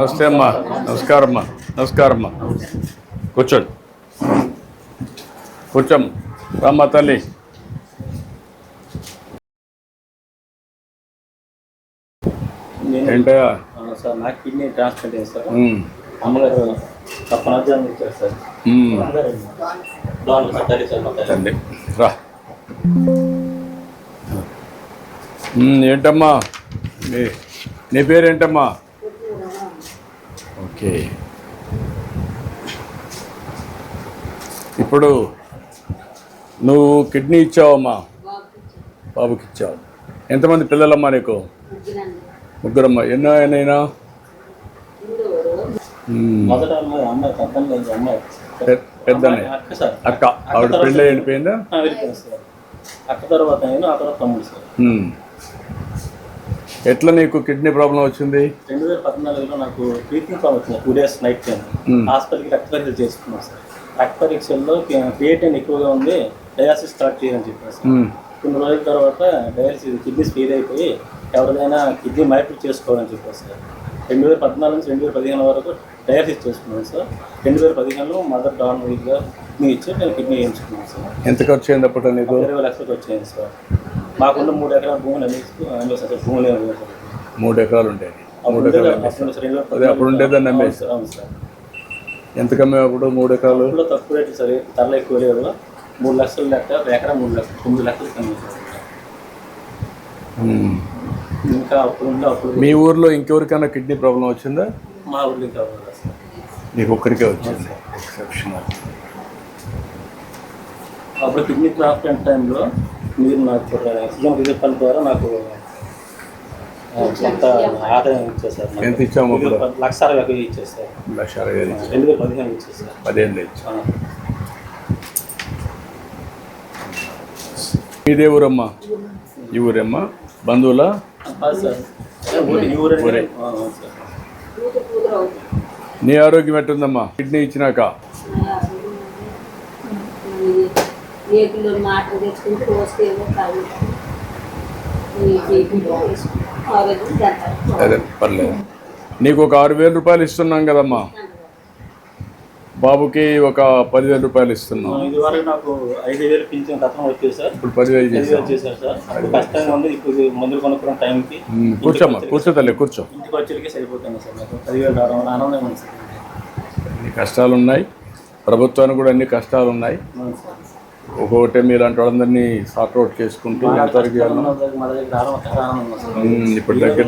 నమస్తే అమ్మా. నమస్కారం అమ్మా. నమస్కారం అమ్మా. కూర్చోండి, కూర్చోమ్మ. రామ్మా తల్లి. ఏంటయ్యా? సార్ నాకు కిడ్నీ ట్రాన్స్ప్లాంట్ చేస్తారు. అమ్మగారు తప్పనర్థం ఇచ్చారు సార్. తండ్రి రా. ఏంటమ్మా నీ పేరేంటమ్మా? ఓకే, ఇప్పుడు నువ్వు కిడ్నీ ఇచ్చావమ్మా, బాబుకి ఇచ్చావు. ఎంతమంది పిల్లలమ్మా నీకు? ముగ్గురమ్మా. ఎన్నో అయినా? పెద్ద అక్క. ఆవిడ పెళ్ళి వెళ్ళిపోయిందా? అక్క తర్వాత తమ్ముడు సార్. ఎట్లా నీకు కిడ్నీ ప్రాబ్లం వచ్చింది? 2014లో నాకు ట్రీట్మెంట్ వచ్చింది. 2 days నైట్ టైం హాస్పిటల్కి రక్త పరీక్షలు చేసుకున్నాం సార్. రక్త పరీక్షల్లో క్రియేటిన్ ఎక్కువగా ఉంది, డయాలసిస్ స్టార్ట్ చేయాలని చెప్పారు సార్. కొన్ని రోజుల తర్వాత డయాలసిస్ కిడ్నీస్ ఫెయిల్ అయిపోయి ఎవరిదైనా కిడ్నీ మార్పిడి చేసుకోవాలని చెప్పారు సార్. 2014 నుంచి 2015 వరకు డయాలసిస్ చేసుకున్నాను సార్. 2015లో మదర్ డానర్గా కిడ్నీ ఇచ్చి నేను కిడ్నీ వేయించుకున్నాను సార్. ఎంత ఖర్చు అయింది అప్పుడు నీకు? 20 లక్షలకు వచ్చాను సార్. మాకున్న 3 ఎకరాల భూములు అమ్మేసాను సార్. భూములు 3 ఎకరాలు ఉండేది. 3 ఎకరాలు అదే అప్పుడు ఉండేదాన్ని అమ్మేసి. అవును సార్. ఎంత కమ్మే అప్పుడు 3 ఎకరాలు? తక్కువ రేటు సార్, ధరలు ఎక్కువ లేదు. 3 లక్షలు లెక్క, ఎకరా 3 లక్షలు, 9 లక్షలు కమ్మే సార్. ఇంకా అప్పుడు మీ ఊర్లో ఇంకెవరికైనా కిడ్నీ ప్రాబ్లం వచ్చిందా? మా ఊర్లో ఇంకా సార్. నీకు ఒక్కరికే వచ్చింది. ఎక్సెప్షనల్. అప్పుడు కిడ్నీ ట్రాన్స్ప్లాంట్ టైంలో మీరు నాకు సీఎం రిజర్వ్ ఫండ్ ద్వారా నాకు కొంత ఆదాయం ఇచ్చేసారు. ఎంత ఇచ్చాము? 1,60,000 ఇచ్చేసారు. 1,60,000 2015 ఇచ్చేసారు. 15 ఇచ్చారు. మీదే ఊరమ్మా? ఈ ఊరమ్మా? బంధువులా? ఊరే. నీ ఆరోగ్యం ఎట్టుందమ్మా కిడ్నీ ఇచ్చినాక? అదే పర్లేదు. నీకు ఒక 6,000 రూపాయలు ఇస్తున్నాం కదమ్మా, బాబుకి ఒక 10,000 రూపాయలు ఇస్తున్నాం. నాకు 5,000 పింఛన్ గతం వచ్చేది సార్. ఇప్పుడు 10,000 చేశారు సార్. కష్టంగా ఉంది. ఇప్పుడు మందులు కొనుక్కున్న టైంకి కూర్చోమ్మా, కూర్చో తల్లి, కూర్చో. ఇంటికి వచ్చేటికే సరిపోతుంది సార్. నాకు 10,000 రావడం ఆనందం ఉంది సార్. అన్ని కష్టాలు ఉన్నాయి, ప్రభుత్వానికి కూడా అన్ని కష్టాలు ఉన్నాయి. ఒక్కొక్కటి మీలాంటి వాళ్ళందరినీ సార్ట్అవుట్ చేసుకుంటూ ఇప్పుడు దగ్గర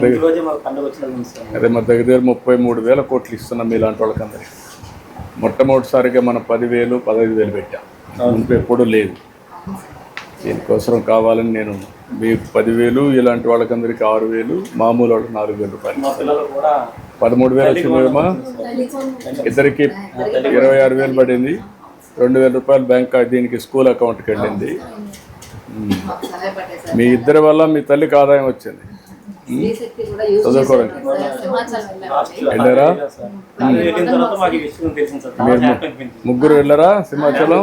అదే మా దగ్గర 33,000 కోట్లు ఇస్తున్నాం మీలాంటి వాళ్ళకందరికీ. మొట్టమొదటిసారిగా మనం 10,000, 15,000 పెట్టాం. ఇంకా ఎప్పుడూ లేదు. దీనికోసం కావాలని నేను మీకు 10,000, ఇలాంటి వాళ్ళకందరికీ 6,000, మామూలు వాళ్ళకి 4,000 రూపాయలు. 13,000 వచ్చిందేమో. ఇద్దరికి 26,000 పడింది. 2,000 రూపాయలు బ్యాంక్ దీనికి స్కూల్ అకౌంట్కి వెళ్ళింది. మీ ఇద్దరి వల్ల మీ తల్లికి ఆదాయం వచ్చింది. చదువుకోవడానికి వెళ్ళారా? ముగ్గురు వెళ్ళారా సింహాచలం?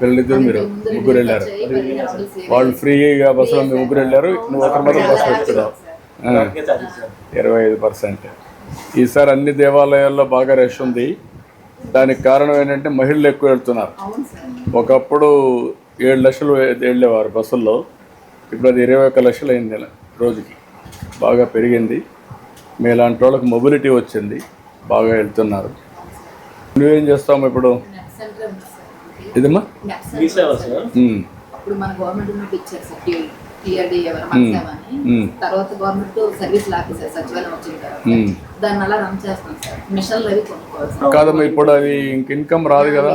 పిల్లలిద్దరు మీరు ముగ్గురు వెళ్ళారు. వాళ్ళు ఫ్రీగా బస్సులో మీరు ముగ్గురు వెళ్ళారు. నువ్వు ఒకరి మాత్రం బస్సు పెట్టుకున్నావు. 25%. ఈసారి అన్ని దేవాలయాల్లో బాగా రష్ ఉంది. దానికి కారణం ఏంటంటే మహిళలు ఎక్కువ వెళ్తున్నారు. ఒకప్పుడు 7 లక్షలు వెళ్ళేవారు బస్సుల్లో, ఇప్పుడు అది 21 లక్షలు అయింది రోజుకి. బాగా పెరిగింది. మీలాంటి వాళ్ళకి మొబిలిటీ వచ్చింది, బాగా వెళ్తున్నారు. నువ్వేం చేస్తావు ఇప్పుడు? ఇదమ్మా ఇప్పుడు మన గవర్నమెంట్ ఇచ్చారు సార్, టీఆర్డీ తర్వాత గవర్నమెంట్ సర్వీస్ ఆఫీసర్ సచివాలయం వచ్చిన తర్వాత దాన్ని అలా రన్ చేస్తాం సార్. మిషన్లు అవి కొనుక్కోవాలి కాదమ్మా. ఇప్పుడు అది ఇంక ఇన్కమ్ రాదు కదా,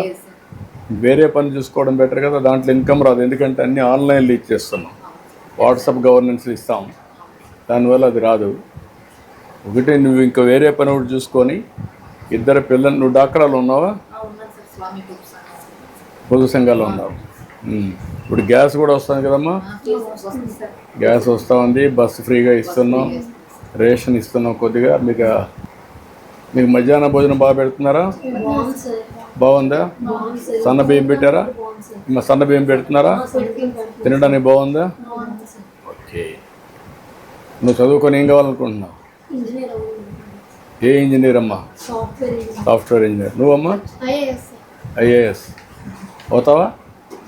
వేరే పని చూసుకోవడం బెటర్ కదా. దాంట్లో ఇన్కమ్ రాదు, ఎందుకంటే అన్నీ ఆన్లైన్లో ఇచ్చేస్తున్నాం, వాట్సాప్ గవర్నెన్స్ ఇస్తాం. దానివల్ల అది రాదు. ఒకటి నువ్వు ఇంకా వేరే పని ఒకటి చూసుకొని ఇద్దరు పిల్లలు. నువ్వు డాక్రాలు ఉన్నావా? పొదుపు సంఘాలు ఉన్నావు. ఇప్పుడు గ్యాస్ కూడా వస్తుంది కదమ్మా. గ్యాస్ వస్తూ ఉంది, బస్సు ఫ్రీగా ఇస్తున్నాం, రేషన్ ఇస్తున్నాం కొద్దిగా. మీకు మధ్యాహ్న భోజనం బాగా పెడుతున్నారా? బాగుందా? సన్న బియ్యం పెట్టారా? సన్న బియ్యం పెడుతున్నారా? తినడానికి బాగుందా? ఓకే. నువ్వు చదువుకొని ఏం కావాలనుకుంటున్నావు? ఇంజనీర్ ఏ ఇంజనీర్ అమ్మా? Software engineer. నువ్వమ్మా? ఐఏఎస్ అవుతావా?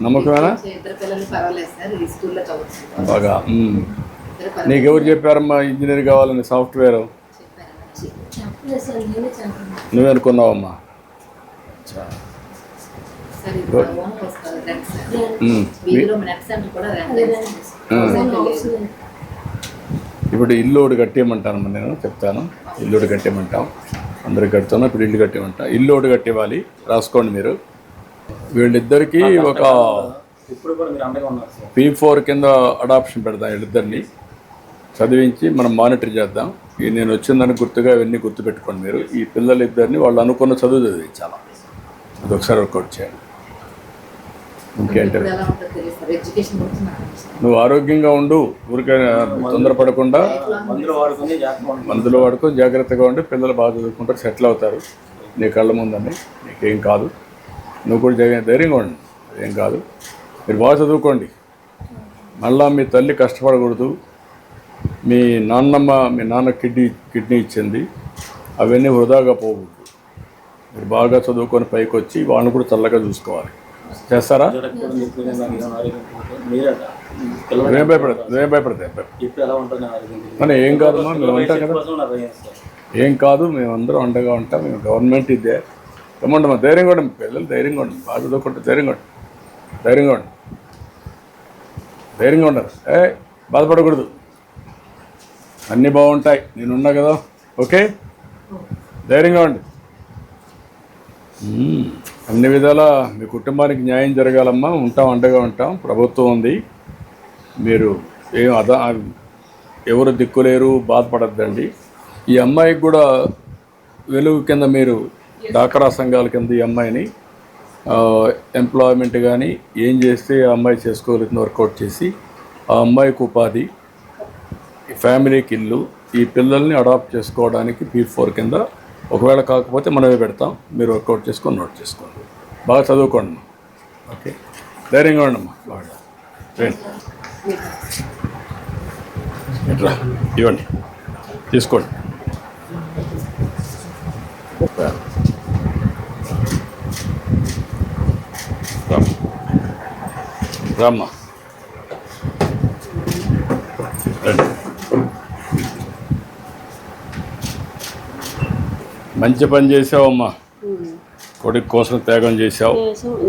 నమ్మకమేనా? ఇద్దరు పిల్లలు పర్వాలేదు సార్, ఈ స్కూల్లో చదువుతున్నారు. బాగా. ఇద్దరు పర్వాలేదు. నీకెవరు చెప్పారమ్మా ఇంజనీర్ కావాలని? సాఫ్ట్వేర్ నువ్వే అనుకున్నావమ్మా? సార్ ఇప్పుడు ఓన్ వస్తారు రెంట్ సార్. వీధిలో నెట్ సెంటర్ కూడా రెంట్. ఇప్పుడు ఇల్లు ఒకటి కట్టేయమంటానమ్మా, నేను చెప్తాను. ఇల్లు ఒకటి కట్టేయమంటాం, అందరికి కడుతున్నాం. ఇప్పుడు ఇల్లు కట్టేయమంటాం. ఇల్లు ఒకటి కట్టేవాలి, రాసుకోండి మీరు. వీళ్ళిద్దరికీ ఒక ఇప్పుడు కూడా మీరు అండగా ఉన్నారు సార్. P4 కింద అడాప్షన్ పెడదాం. వీళ్ళిద్దరిని చదివించి మనం మానిటర్ చేద్దాం. ఈ నేను వచ్చిందని గుర్తుగా ఇవన్నీ గుర్తుపెట్టుకోండి మీరు. ఈ పిల్లలిద్దరిని వాళ్ళు అనుకున్న చదువు చదివించాలి. అది ఒకసారి వర్కౌట్ చేయండి. ఇంకేంటి? ఇప్పుడు ఎలా ఉంటుందో తెలియదు సార్, ఎడ్యుకేషన్ గురించి నాకు తెలుసు. నువ్వు ఆరోగ్యంగా ఉండు, ఊరికే తొందరపడకుండా మందులు వాడుకొని జాగ్రత్తగా ఉండండి. మందులు వాడుకొని జాగ్రత్తగా ఉండి పిల్లలు బాగా చదువుకుంటారు, సెటిల్ అవుతారు. నీ కళ్ళ ముందని నీకేం కాదు. నువ్వు కూడా ధైర్యంగా ఉండు, ఏం కాదు. మీరు బాగా చదువుకోండి. మళ్ళా మీ తల్లి కష్టపడకూడదు. మీ నాన్న కిడ్నీ ఇచ్చింది, అవన్నీ వృధాగా పోకూడదు. మీరు బాగా చదువుకొని పైకి వచ్చి వాళ్ళని కూడా చల్లగా చూసుకోవాలి. చేస్తారా? జరగకూడదు. ఇప్పుడు నేను నాకు ఏమైనా ఆరోగ్యం పోతే మీరే పిల్లలు నువ్వేం భయపడతాయి ఇప్పుడు ఎలా ఉంటుంది నా ఆరోగ్యం? కానీ ఏం కాదమ్మా, మేము ఉంటాం కదా. కోసం నాకు అయ్యింది సార్. ఏం కాదు, మేము అందరం అండగా ఉంటాం. మేము గవర్నమెంట్ ఇదే. ఏమంటామా? ధైర్యంగా ఉండండి పిల్లలు, ధైర్యంగా ఉండండి. బాగా చదువుకుంటే ధైర్యంగా ఉండండి, ధైర్యంగా ఉండండి, ధైర్యంగా ఉండాలి. బాధపడకూడదు, అన్నీ బాగుంటాయి. నేనున్నా కదా. ఓకే, ధైర్యంగా ఉండి. అన్ని విధాలా మీ కుటుంబానికి న్యాయం జరగాలమ్మా. ఉంటాం, అండగా ఉంటాం. ప్రభుత్వం ఉంది. మీరు ఏం ఎవరు దిక్కులేరు, బాధపడద్దండి. ఈ అమ్మాయికి కూడా వెలుగు కింద మీరు డాక్రా సంఘాల కింద ఈ అమ్మాయిని ఎంప్లాయ్మెంట్ కానీ ఏం చేస్తే ఆ అమ్మాయి చేసుకోగలుగుతుంది వర్కౌట్ చేసి ఆ అమ్మాయికి ఉపాధి, ఫ్యామిలీకి ఇల్లు, ఈ పిల్లల్ని అడాప్ట్ చేసుకోవడానికి P4 కింద ఒకవేళ కాకపోతే మనమే పెడతాం. మీరు వర్కౌట్ చేసుకొని నోట్ చేసుకోండి. బాగా చదువుకోండి. ఓకే, ధైర్యంగా ఉండమ్మా. బాగా ఎట్లా ఇవ్వండి, తీసుకోండి. రామ్మా, రండి. మంచి పని చేసావమ్మా, కొడుకు కోసం త్యాగం చేసావు.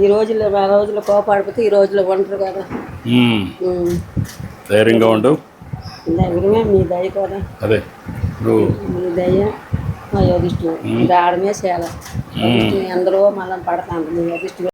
ఈ రోజుల్లో ఆ రోజుల్లో కోపాడిపోతే ఈ రోజుల్లో ఒంటరు కదా. ధైర్యంగా ఉండు. మీ దయ కూడా, అదే నువ్వు మీ దయ మా యోగిష్టు ఆడమే చేయాలి. అందరూ మళ్ళీ పడతాను మీ యోగిష్టు.